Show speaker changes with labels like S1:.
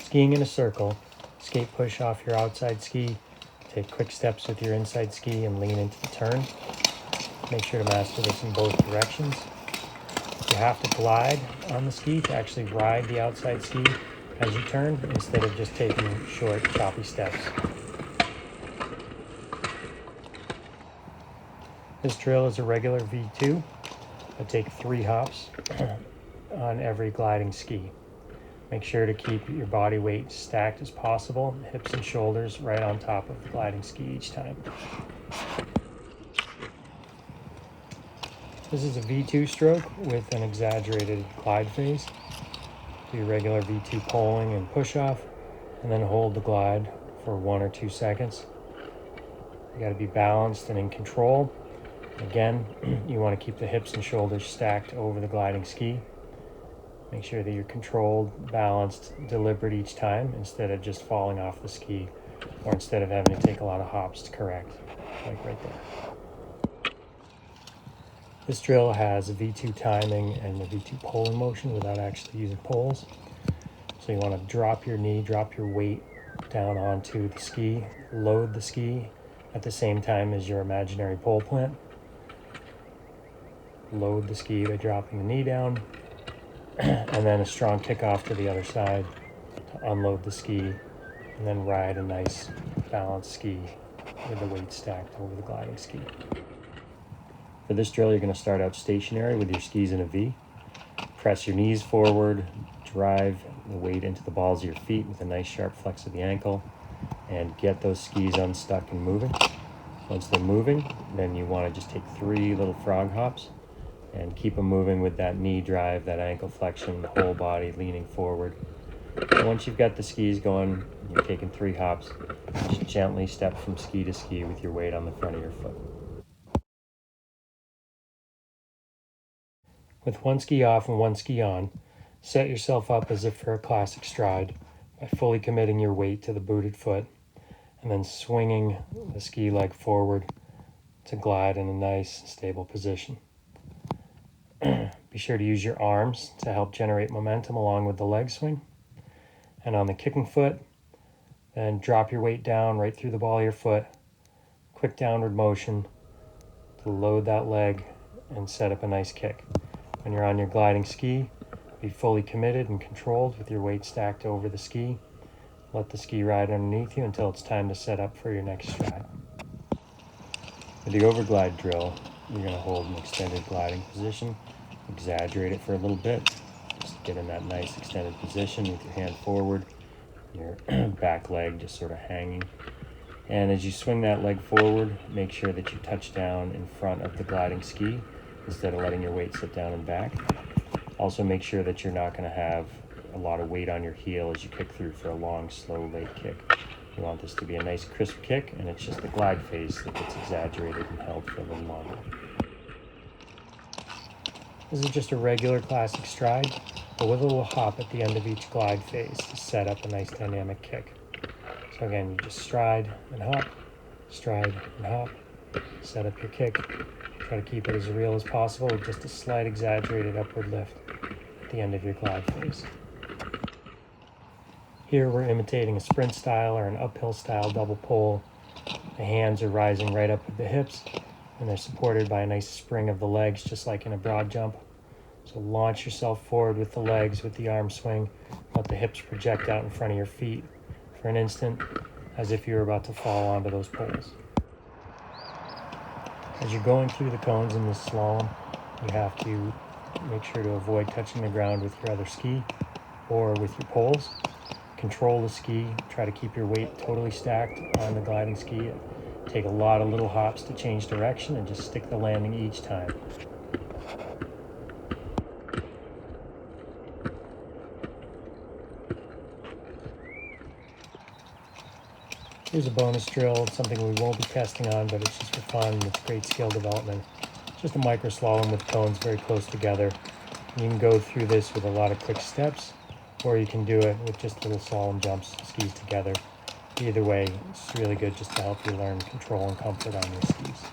S1: skiing in a circle, skate push off your outside ski, take quick steps with your inside ski and lean into the turn. Make sure to master this in both directions. You have to glide on the ski to actually ride the outside ski as you turn instead of just taking short, choppy steps. This drill is a regular V2. I take 3 hops on every gliding ski. Make sure to keep your body weight stacked as possible, hips and shoulders right on top of the gliding ski each time. This is a V2 stroke with an exaggerated glide phase. Do your regular V2 poling and push off, and then hold the glide for 1 or 2 seconds. You got to be balanced and in control. Again, you want to keep the hips and shoulders stacked over the gliding ski. Make sure that you're controlled, balanced, deliberate each time instead of just falling off the ski or instead of having to take a lot of hops to correct, like right there. This drill has a V2 timing and a V2 poling motion without actually using poles. So you want to drop your knee, drop your weight down onto the ski, load the ski at the same time as your imaginary pole plant. Load the ski by dropping the knee down, and then a strong kickoff to the other side to unload the ski, and then ride a nice balanced ski with the weight stacked over the gliding ski. For this drill, you're going to start out stationary with your skis in a V. Press your knees forward, drive the weight into the balls of your feet with a nice sharp flex of the ankle, and get those skis unstuck and moving. Once they're moving, then you want to just take 3 little frog hops and keep them moving with that knee drive, that ankle flexion, the whole body leaning forward. And once you've got the skis going, you're taking 3 hops, just gently step from ski to ski with your weight on the front of your foot. With 1 ski off and 1 ski on, set yourself up as if for a classic stride by fully committing your weight to the booted foot and then swinging the ski leg forward to glide in a nice, stable position. Be sure to use your arms to help generate momentum along with the leg swing. And on the kicking foot, then drop your weight down right through the ball of your foot. Quick downward motion to load that leg and set up a nice kick. When you're on your gliding ski, be fully committed and controlled with your weight stacked over the ski. Let the ski ride underneath you until it's time to set up for your next stride. With the overglide drill, you're going to hold an extended gliding position, exaggerate it for a little bit, just get in that nice extended position with your hand forward, your back leg just sort of hanging. And as you swing that leg forward, make sure that you touch down in front of the gliding ski instead of letting your weight sit down and back. Also make sure that you're not going to have a lot of weight on your heel as you kick through for a long, slow, late kick. You want this to be a nice crisp kick, and it's just the glide phase that gets exaggerated and held for a little longer. This is just a regular classic stride, but with a little hop at the end of each glide phase to set up a nice dynamic kick. So again, you just stride and hop, set up your kick. Try to keep it as real as possible with just a slight exaggerated upward lift at the end of your glide phase. Here we're imitating a sprint style or an uphill style double pole. The hands are rising right up with the hips, and they're supported by a nice spring of the legs, just like in a broad jump. So launch yourself forward with the legs with the arm swing. Let the hips project out in front of your feet for an instant, as if you're about to fall onto those poles. As you're going through the cones in this slalom, you have to make sure to avoid touching the ground with your other ski or with your poles. Control the ski, try to keep your weight totally stacked on the gliding ski. Take a lot of little hops to change direction and just stick the landing each time. Here's a bonus drill, something we won't be testing on, but it's just for fun. It's great skill development. Just a micro slalom with cones very close together. You can go through this with a lot of quick steps, or you can do it with just little slalom jumps, skis together. Either way, it's really good just to help you learn control and comfort on your skis.